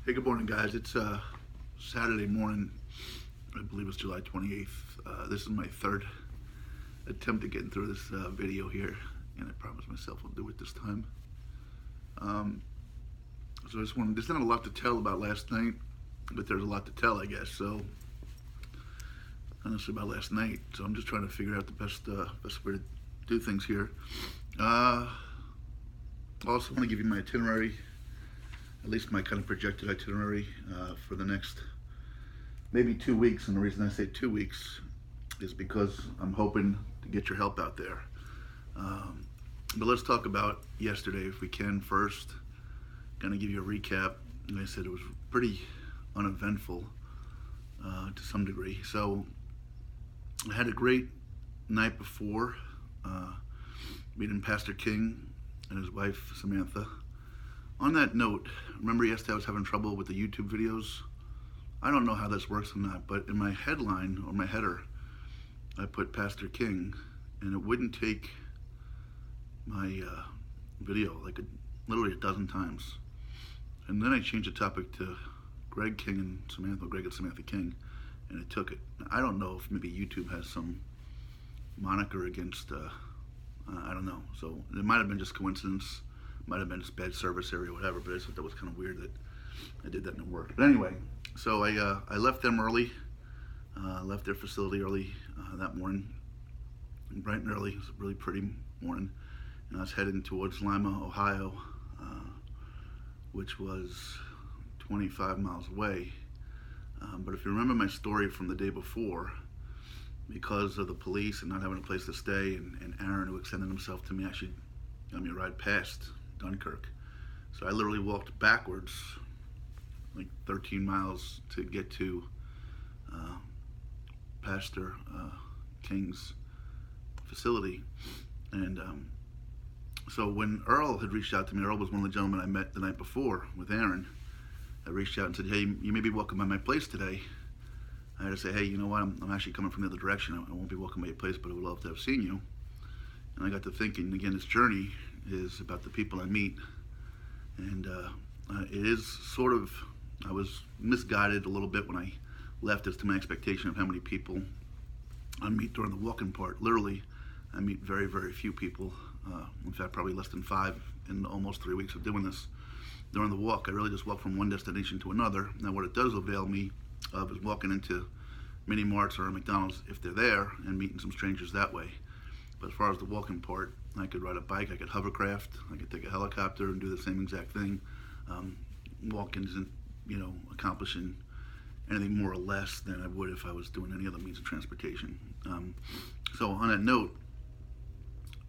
Hey, good morning, guys. It's Saturday morning. I believe it's July 28th. This is my third attempt at getting through this video here, and I promise myself I'll do it this time. So there's not a lot to tell about last night, but there's a lot to tell, I guess. So, honestly, about last night. So I'm just trying to figure out the best way to do things here. I also want to give you my itinerary, at least my kind of projected itinerary for the next maybe 2 weeks. And the reason I say 2 weeks is because I'm hoping to get your help out there. But let's talk about yesterday if we can first. Gonna give you a recap. Like I said, it was pretty uneventful to some degree. So I had a great night before meeting Pastor King and his wife Samantha. On that note, remember yesterday I was having trouble with the YouTube videos? I don't know how this works or not, but in my headline or my header, I put Pastor King, and it wouldn't take my video literally a dozen times. And then I changed the topic to Greg King and Samantha, Greg and Samantha King, and it took it. I don't know if maybe YouTube has some moniker against, I don't know. So it might have been just coincidence. Might have been just bad service area or whatever, but I just thought that was kind of weird that I did that and it worked. But anyway, so I left them early, left their facility early that morning, bright and early. It was a really pretty morning, and I was heading towards Lima, Ohio, which was 25 miles away. But if you remember my story from the day before, because of the police and not having a place to stay, and Aaron, who extended himself to me, actually got me a ride past Dunkirk. So I literally walked backwards like 13 miles to get to Pastor King's facility. And so when Earl had reached out to me, Earl was one of the gentlemen I met the night before with Aaron. I reached out and said, hey, you may be walking by my place today. I had to say, hey, you know what, I'm actually coming from the other direction. I won't be walking by your place, but I would love to have seen you. And I got to thinking, again, this journey is about the people I meet. And it is sort of, I was misguided a little bit when I left as to my expectation of how many people I meet during the walking part. Literally, I meet very, very few people. In fact, probably less than 5 in almost 3 weeks of doing this. During the walk, I really just walk from one destination to another. Now, what it does avail me of is walking into mini marts or a McDonald's if they're there and meeting some strangers that way. But as far as the walking part, I could ride a bike, I could hovercraft, I could take a helicopter and do the same exact thing. Walking isn't, accomplishing anything more or less than I would if I was doing any other means of transportation. So on that note,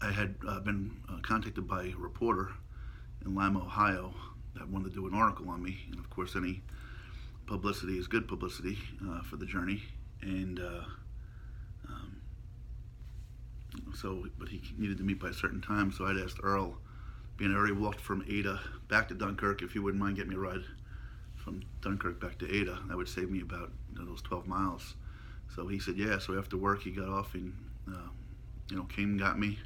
I had been contacted by a reporter in Lima, Ohio, that wanted to do an article on me. And of course, any publicity is good publicity for the journey. And but he needed to meet by a certain time, so I'd asked Earl, being I already walked from Ada back to Dunkirk, if he wouldn't mind getting me a ride from Dunkirk back to Ada. That would save me about those 12 miles. So he said, yeah. So after work, he got off and came and got me.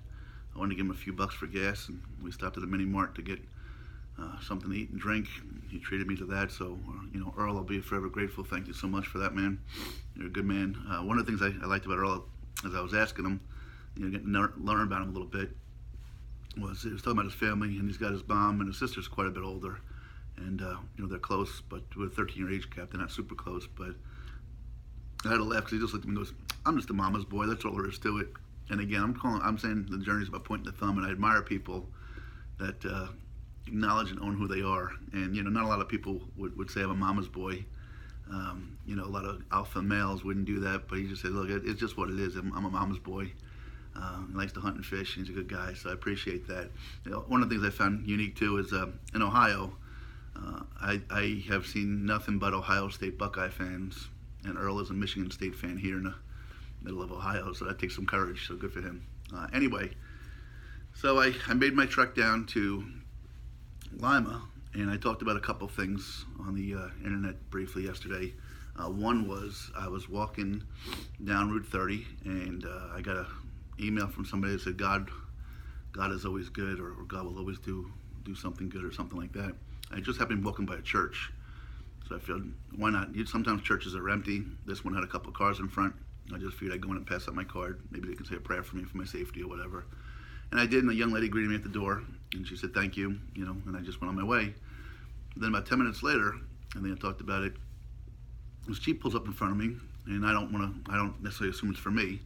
I wanted to give him a few bucks for gas, and we stopped at a mini mart to get something to eat and drink. He treated me to that. So Earl, I'll be forever grateful. Thank you so much for that, man. You're a good man. One of the things I liked about Earl, as I was asking him, getting to learn about him a little bit, was he was talking about his family, and he's got his mom and his sister's quite a bit older, and they're close, but with a 13-year age gap, they're not super close. But I had to laugh because he just looked at me and goes, "I'm just a mama's boy. That's all there is to it." And again, I'm saying the journey is about pointing the thumb, and I admire people that acknowledge and own who they are. And not a lot of people would say I'm a mama's boy. A lot of alpha males wouldn't do that, but he just said, "Look, it's just what it is. I'm a mama's boy." He likes to hunt and fish, and he's a good guy, so I appreciate that. One of the things I found unique too is in Ohio, I have seen nothing but Ohio State Buckeye fans, and Earl is a Michigan State fan here in the middle of Ohio, so that takes some courage, so good for him. Anyway, so I made my trek down to Lima, and I talked about a couple things on the internet briefly yesterday. One was I was walking down Route 30, and I got a email from somebody that said God is always good, or God will always do something good, or something like that. I just happened to be walking by a church, So I figured, why not? Sometimes churches are empty. This one had a couple of cars in front. I just figured I'd go in and pass out my card. Maybe they could say a prayer for me for my safety or whatever. And I did, and a young lady greeted me at the door, and she said, thank you, and I just went on my way. Then about 10 minutes later, and then I talked about it, this Jeep pulls up in front of me, and I don't necessarily assume it's for me.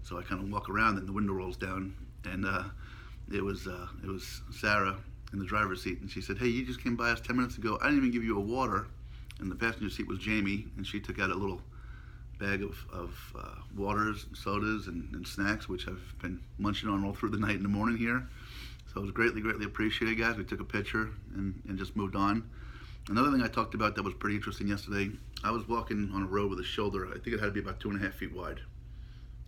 So I kind of walk around, and the window rolls down, and it was Sarah in the driver's seat, and she said, hey, you just came by us 10 minutes ago. I didn't even give you a water. And the passenger seat was Jamie, and she took out a little bag of waters, and sodas, and snacks, which I've been munching on all through the night and the morning here. So it was greatly, greatly appreciated, guys. We took a picture and just moved on. Another thing I talked about that was pretty interesting yesterday, I was walking on a road with a shoulder. I think it had to be about 2.5 feet wide.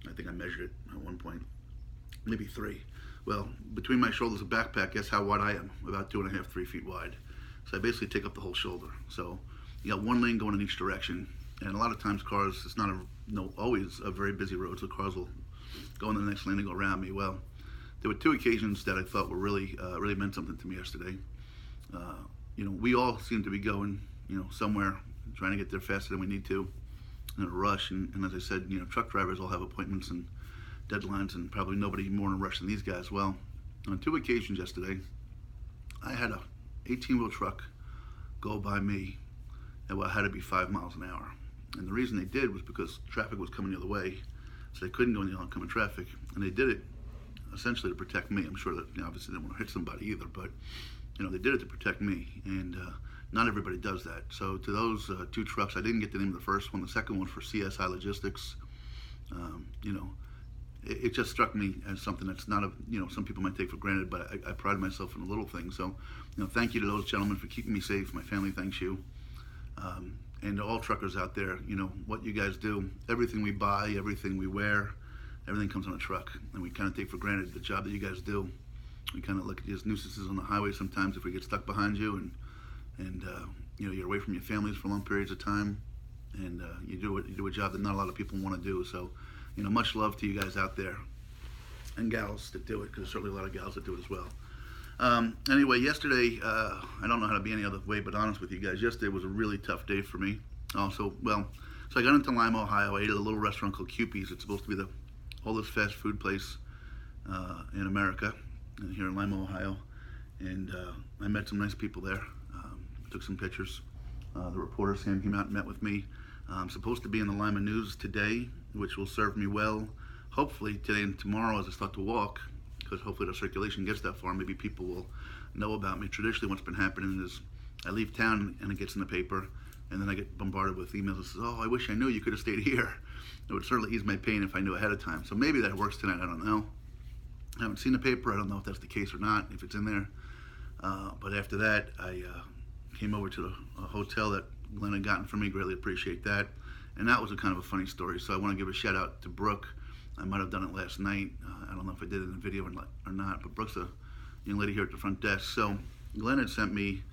I think I measured it at one point, maybe 3. Well, between my shoulders and backpack, guess how wide I am? About 2.5, 3 feet wide. So I basically take up the whole shoulder. So you got one lane going in each direction. And a lot of times cars, it's not always a very busy road, so cars will go in the next lane and go around me. Well, there were 2 occasions that I thought were really meant something to me yesterday. We all seem to be going, somewhere, trying to get there faster than we need to, in a rush. And as I said, truck drivers all have appointments and deadlines, and probably nobody more in a rush than these guys. Well, on 2 occasions yesterday, I had a 18-wheel truck go by me at what had to be 5 miles an hour. And the reason they did was because traffic was coming the other way, so they couldn't go in the oncoming traffic. And they did it essentially to protect me. I'm sure that obviously they didn't want to hit somebody either, but they did it to protect me. And not everybody does that. So to those 2 trucks, I didn't get the name of the first one. The second one for CSI Logistics. It just struck me as something that's not some people might take for granted, but I pride myself in the little things. So, thank you to those gentlemen for keeping me safe. My family thanks you. And to all truckers out there, what you guys do, everything we buy, everything we wear, everything comes on a truck. And we kind of take for granted the job that you guys do. We kind of look at these nuisances on the highway sometimes if we get stuck behind you and you're away from your families for long periods of time, and you do a job that not a lot of people want to do. So, much love to you guys out there, and gals that do it, because there's certainly a lot of gals that do it as well. Anyway, yesterday, I don't know how to be any other way but honest with you guys. Yesterday was a really tough day for me. So I got into Lima, Ohio. I ate at a little restaurant called Kewpie's. It's supposed to be the oldest fast food place in America, here in Lima, Ohio. And I met some nice people there. Took some pictures. The reporter Sam came out and met with me. I'm supposed to be in the Lima News today, which will serve me well, hopefully today and tomorrow as I start to walk, because hopefully the circulation gets that far. Maybe people will know about me. Traditionally, what's been happening is I leave town and it gets in the paper, and then I get bombarded with emails that says, oh, I wish I knew, you could have stayed here. It would certainly ease my pain if I knew ahead of time. So maybe that works tonight, I don't know. I haven't seen the paper, I don't know if that's the case or not, if it's in there. But after that, I came over to a hotel that Glenn had gotten for me, greatly appreciate that. And that was a kind of a funny story. So I want to give a shout out to Brooke. I might have done it last night. I don't know if I did it in the video or not, but Brooke's a young lady here at the front desk. So Glenn had sent me,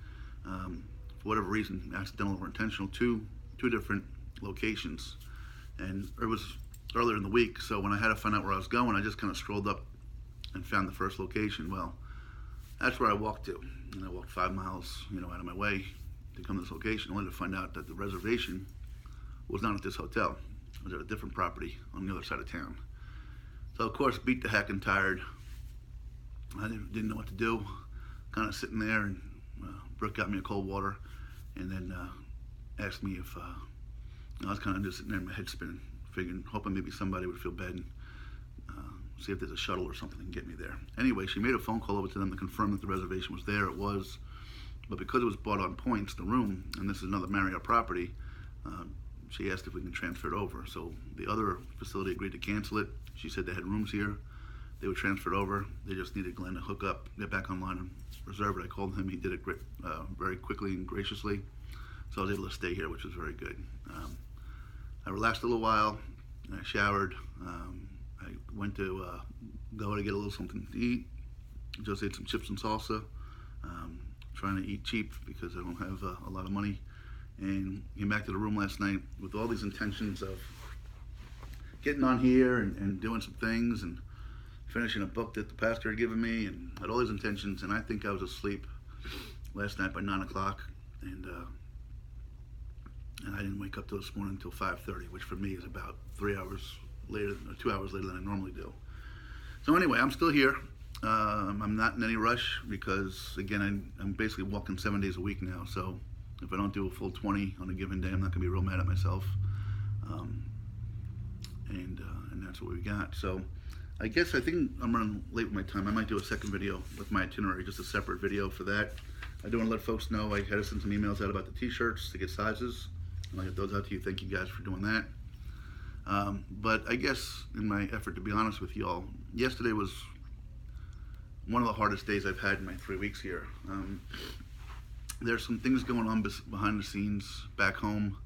for whatever reason, accidental or intentional, two different locations. And it was earlier in the week, so when I had to find out where I was going, I just kind of strolled up and found the first location. Well, that's where I walked to. And I walked 5 miles, out of my way to come to this location, only to find out that the reservation was not at this hotel. It was at a different property on the other side of town. So of course, beat the heck and tired. I didn't know what to do. Kind of sitting there, and Brooke got me a cold water, and then asked me if I was kind of just sitting there, my head spinning, hoping maybe somebody would feel bad and see if there's a shuttle or something that can get me there. Anyway, she made a phone call over to them to confirm that the reservation was there. It was, but because it was bought on points, the room, and this is another Marriott property, she asked if we can transfer it over. So the other facility agreed to cancel it. She said they had rooms here. They would transfer it over. They just needed Glenn to hook up, get back online and reserve it. I called him. He did it very quickly and graciously. So I was able to stay here, which was very good. I relaxed a little while. I showered. I went to go to get a little something to eat. Just ate some chips and salsa. Trying to eat cheap because I don't have a lot of money. And came back to the room last night with all these intentions of getting on here and doing some things and finishing a book that the pastor had given me, and had all these intentions. And I think I was asleep last night by 9 o'clock. And and I didn't wake up this morning until 5:30, which for me is about 3 hours later, or 2 hours later than I normally do. So anyway, I'm still here. I'm not in any rush because, again, I'm basically walking 7 days a week now. So if I don't do a full 20 on a given day, I'm not going to be real mad at myself. And that's what we got. So I think I'm running late with my time. I might do a second video with my itinerary, just a separate video for that. I do want to let folks know I had to send some emails out about the t-shirts to get sizes. I'll get those out to you. Thank you guys for doing that. But I guess in my effort to be honest with y'all, yesterday was one of the hardest days I've had in my 3 weeks here. There's some things going on behind the scenes back home.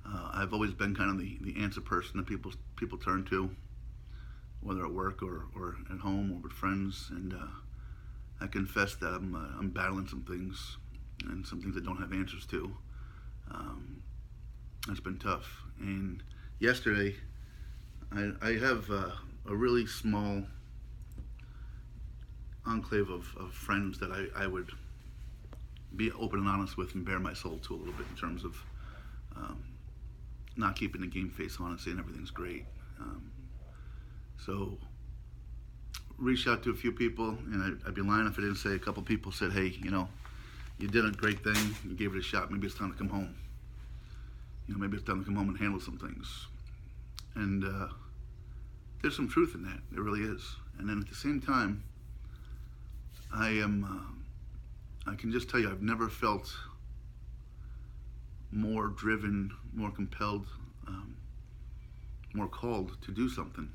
I've always been kind of the answer person that people turn to, whether at work or at home or with friends. And I confess that I'm battling some things and some things I don't have answers to. It's been tough. And yesterday, I have a really small enclave of friends that I would be open and honest with and bare my soul to a little bit in terms of not keeping the game face on and saying everything's great. So reached out to a few people, and I'd be lying if I didn't say a couple people said, hey, you did a great thing, you gave it a shot, maybe it's time to come home. Maybe it's time to come home and handle some things. And there's some truth in that, there really is. And then at the same time, I can just tell you, I've never felt more driven, more compelled, more called to do something.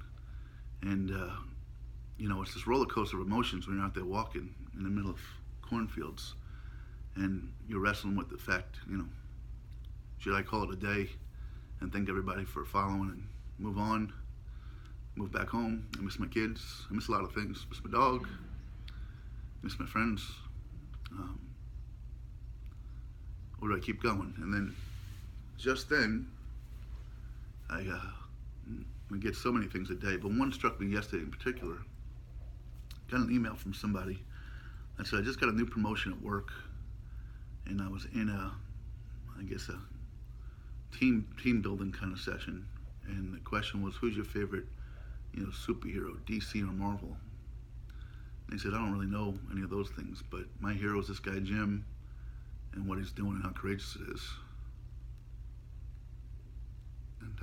And, it's this roller coaster of emotions when you're out there walking in the middle of cornfields and you're wrestling with the fact, should I call it a day and thank everybody for following and move on, move back home? I miss my kids. I miss a lot of things. Miss my dog. Miss my friends. Or do I keep going? And then, just then, we get so many things a day, but one struck me yesterday in particular. Got an email from somebody that said, I just got a new promotion at work, and I was in a team building kind of session, and the question was, who's your favorite, superhero, DC or Marvel? And he said, I don't really know any of those things, but my hero is this guy Jim, and what he's doing and how courageous it is. And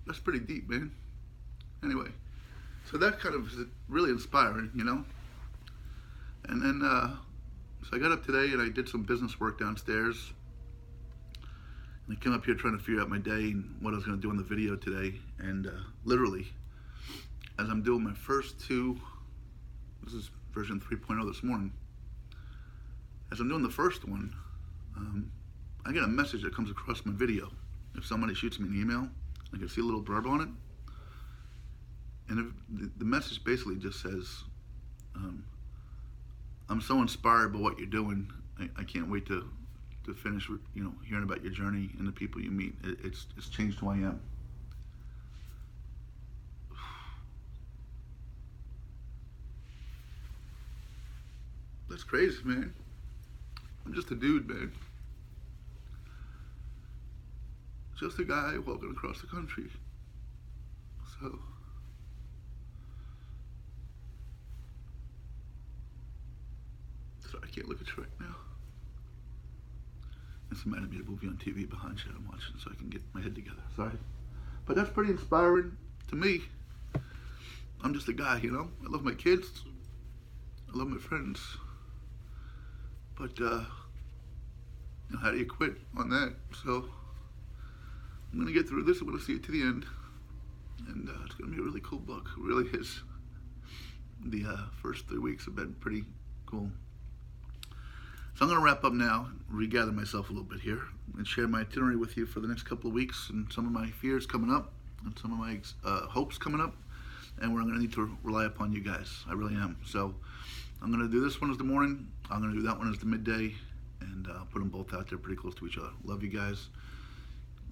that's pretty deep, man. Anyway, so that kind of is really inspiring, And then, so I got up today and I did some business work downstairs. And I came up here trying to figure out my day and what I was going to do in the video today. And literally, as I'm doing my first two, this is version 3.0 this morning. As I'm doing the first one, I get a message that comes across my video. If somebody shoots me an email, I can see a little blurb on it. And the message basically just says, I'm so inspired by what you're doing. I can't wait to finish, hearing about your journey and the people you meet. It's changed who I am. That's crazy, man. I'm just a dude, man. Just a guy walking across the country. So I can't look at you right now. It's an animated movie on TV behind you I'm watching, so I can get my head together. Sorry. But that's pretty inspiring to me. I'm just a guy, I love my kids. I love my friends. But, how do you quit on that? So I'm going to get through this. I'm going to see it to the end. And it's going to be a really cool book. It really is. The first 3 weeks have been pretty cool. So I'm going to wrap up now, regather myself a little bit here, and share my itinerary with you for the next couple of weeks, and some of my fears coming up, and some of my hopes coming up, and where I'm going to need to rely upon you guys. I really am. So I'm going to do this one as the morning, I'm going to do that one as the midday, and put them both out there pretty close to each other. Love you guys.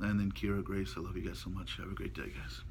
And then Kira, Grace, I love you guys so much. Have a great day, guys.